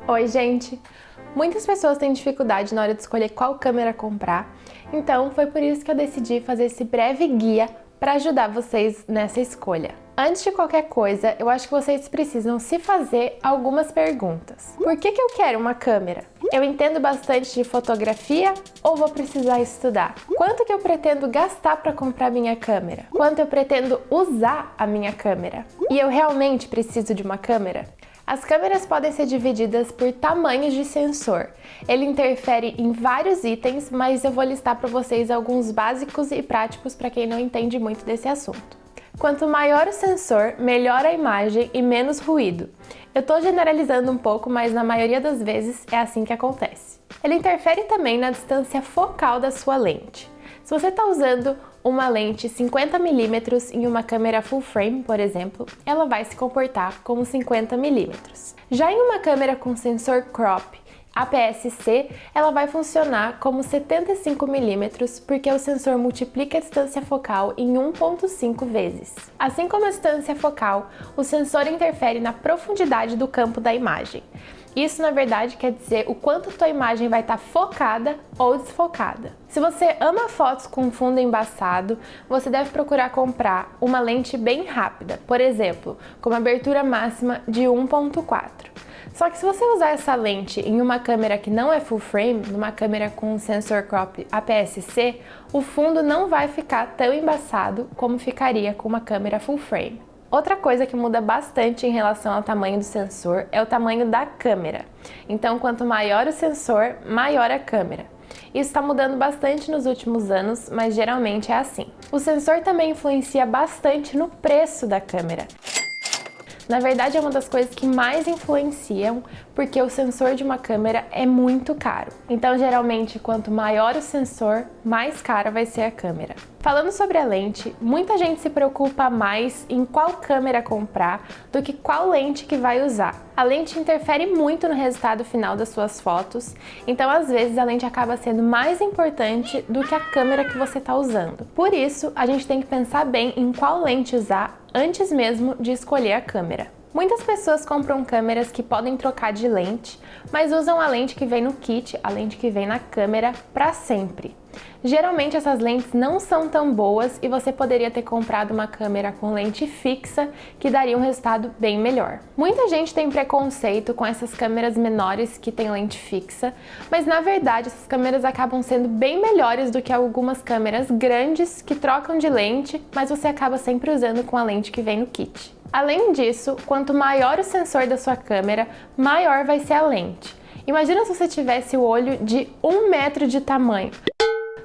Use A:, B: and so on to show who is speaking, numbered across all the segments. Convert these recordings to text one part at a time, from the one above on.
A: Oi, gente! Muitas pessoas têm dificuldade na hora de escolher qual câmera comprar, então foi por isso que eu decidi fazer esse breve guia para ajudar vocês nessa escolha. Antes de qualquer coisa, eu acho que vocês precisam se fazer algumas perguntas. Por que eu quero uma câmera? Eu entendo bastante de fotografia ou vou precisar estudar? Quanto que eu pretendo gastar para comprar minha câmera? Quanto eu pretendo usar a minha câmera? E eu realmente preciso de uma câmera? As câmeras podem ser divididas por tamanhos de sensor. Ele interfere em vários itens, mas eu vou listar para vocês alguns básicos e práticos para quem não entende muito desse assunto. Quanto maior o sensor, melhor a imagem e menos ruído. Eu estou generalizando um pouco, mas na maioria das vezes é assim que acontece. Ele interfere também na distância focal da sua lente. Se você está usando uma lente 50mm em uma câmera full frame, por exemplo, ela vai se comportar como 50mm. Já em uma câmera com sensor crop APS-C, ela vai funcionar como 75mm, porque o sensor multiplica a distância focal em 1,5 vezes. Assim como a distância focal, o sensor interfere na profundidade do campo da imagem. Isso, na verdade, quer dizer o quanto tua imagem vai estar focada ou desfocada. Se você ama fotos com fundo embaçado, você deve procurar comprar uma lente bem rápida, por exemplo, com uma abertura máxima de 1,4. Só que se você usar essa lente em uma câmera que não é full frame, numa câmera com sensor crop APS-C, o fundo não vai ficar tão embaçado como ficaria com uma câmera full frame. Outra coisa que muda bastante em relação ao tamanho do sensor é o tamanho da câmera. Então, quanto maior o sensor, maior a câmera. Isso está mudando bastante nos últimos anos, mas geralmente é assim. O sensor também influencia bastante no preço da câmera. Na verdade, é uma das coisas que mais influenciam, porque o sensor de uma câmera é muito caro. Então, geralmente, quanto maior o sensor, mais cara vai ser a câmera. Falando sobre a lente, muita gente se preocupa mais em qual câmera comprar do que qual lente que vai usar. A lente interfere muito no resultado final das suas fotos, então às vezes a lente acaba sendo mais importante do que a câmera que você está usando. Por isso, a gente tem que pensar bem em qual lente usar antes mesmo de escolher a câmera. Muitas pessoas compram câmeras que podem trocar de lente, mas usam a lente que vem no kit, a lente que vem na câmera, para sempre. Geralmente essas lentes não são tão boas e você poderia ter comprado uma câmera com lente fixa que daria um resultado bem melhor. Muita gente tem preconceito com essas câmeras menores que têm lente fixa, mas na verdade essas câmeras acabam sendo bem melhores do que algumas câmeras grandes que trocam de lente, mas você acaba sempre usando com a lente que vem no kit. Além disso, quanto maior o sensor da sua câmera, maior vai ser a lente. Imagina se você tivesse o olho de 1 metro de tamanho.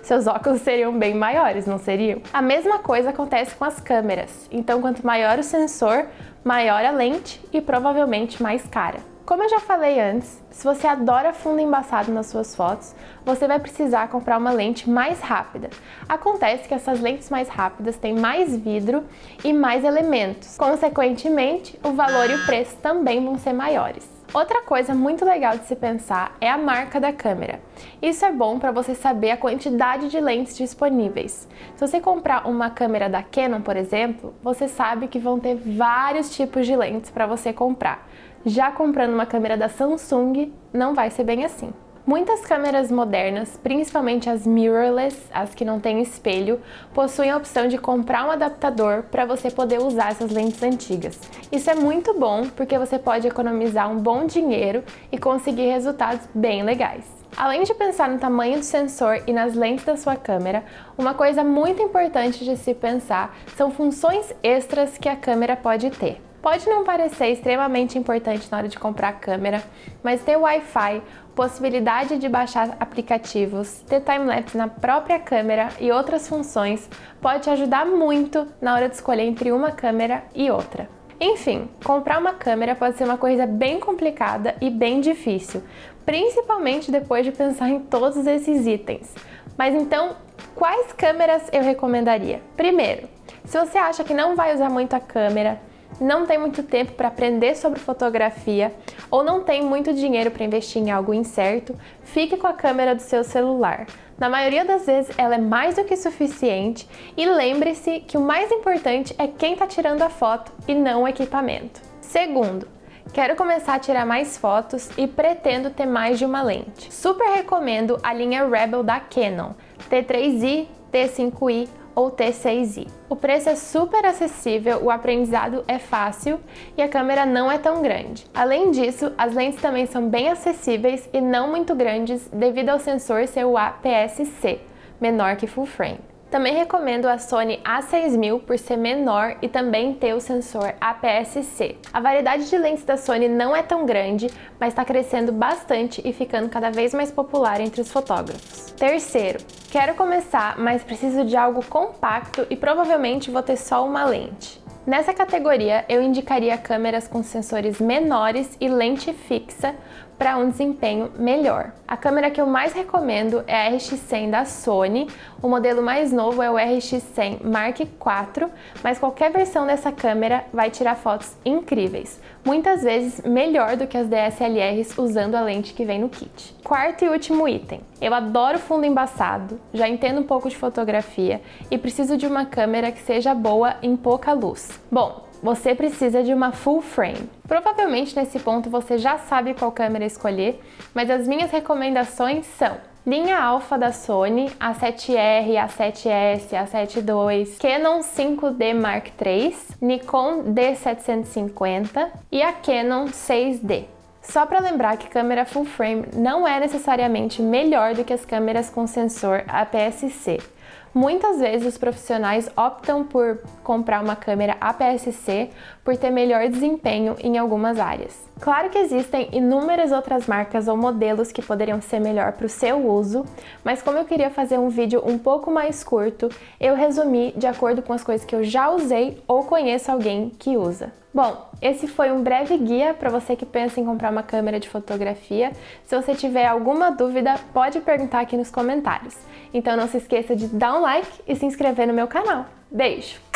A: Seus óculos seriam bem maiores, não seriam? A mesma coisa acontece com as câmeras. Então, quanto maior o sensor, maior a lente e provavelmente mais cara. Como eu já falei antes, se você adora fundo embaçado nas suas fotos, você vai precisar comprar uma lente mais rápida. Acontece que essas lentes mais rápidas têm mais vidro e mais elementos. Consequentemente, o valor e o preço também vão ser maiores. Outra coisa muito legal de se pensar é a marca da câmera. Isso é bom para você saber a quantidade de lentes disponíveis. Se você comprar uma câmera da Canon, por exemplo, você sabe que vão ter vários tipos de lentes para você comprar. Já comprando uma câmera da Samsung, não vai ser bem assim. Muitas câmeras modernas, principalmente as mirrorless, as que não têm espelho, possuem a opção de comprar um adaptador para você poder usar essas lentes antigas. Isso é muito bom porque você pode economizar um bom dinheiro e conseguir resultados bem legais. Além de pensar no tamanho do sensor e nas lentes da sua câmera, uma coisa muito importante de se pensar são funções extras que a câmera pode ter. Pode não parecer extremamente importante na hora de comprar a câmera, mas ter Wi-Fi, possibilidade de baixar aplicativos, ter time-lapse na própria câmera e outras funções pode te ajudar muito na hora de escolher entre uma câmera e outra. Enfim, comprar uma câmera pode ser uma coisa bem complicada e bem difícil, principalmente depois de pensar em todos esses itens. Mas então, quais câmeras eu recomendaria? Primeiro, se você acha que não vai usar muito a câmera, não tem muito tempo para aprender sobre fotografia ou não tem muito dinheiro para investir em algo incerto, fique com a câmera do seu celular. Na maioria das vezes ela é mais do que suficiente e lembre-se que o mais importante é quem está tirando a foto e não o equipamento. Segundo, Quero começar a tirar mais fotos e pretendo ter mais de uma lente. Super recomendo a linha Rebel da Canon, T3i, T5i ou T6i. O preço é super acessível, o aprendizado é fácil e a câmera não é tão grande. Além disso, as lentes também são bem acessíveis e não muito grandes devido ao sensor ser o APS-C, menor que full frame. Também recomendo a Sony A6000 por ser menor e também ter o sensor APS-C. A variedade de lentes da Sony não é tão grande, mas está crescendo bastante e ficando cada vez mais popular entre os fotógrafos. Terceiro, quero começar, mas preciso de algo compacto e provavelmente vou ter só uma lente. Nessa categoria, eu indicaria câmeras com sensores menores e lente fixa para um desempenho melhor. A câmera que eu mais recomendo é a RX100 da Sony, o modelo mais novo é o RX100 Mark IV, mas qualquer versão dessa câmera vai tirar fotos incríveis, muitas vezes melhor do que as DSLRs usando a lente que vem no kit. Quarto e último item, eu adoro fundo embaçado, já entendo um pouco de fotografia e preciso de uma câmera que seja boa em pouca luz. Bom, você precisa de uma full frame. Provavelmente nesse ponto você já sabe qual câmera escolher, mas as minhas recomendações são linha alfa da Sony, A7R, A7S, A7 II, Canon 5D Mark III, Nikon D750 e a Canon 6D. Só para lembrar que câmera full frame não é necessariamente melhor do que as câmeras com sensor APS-C. Muitas vezes os profissionais optam por comprar uma câmera APS-C por ter melhor desempenho em algumas áreas. Claro que existem inúmeras outras marcas ou modelos que poderiam ser melhor para o seu uso, mas como eu queria fazer um vídeo um pouco mais curto, eu resumi de acordo com as coisas que eu já usei ou conheço alguém que usa. Bom, esse foi um breve guia para você que pensa em comprar uma câmera de fotografia. Se você tiver alguma dúvida, pode perguntar aqui nos comentários. Então não se esqueça de dar um like e se inscrever no meu canal. Beijo!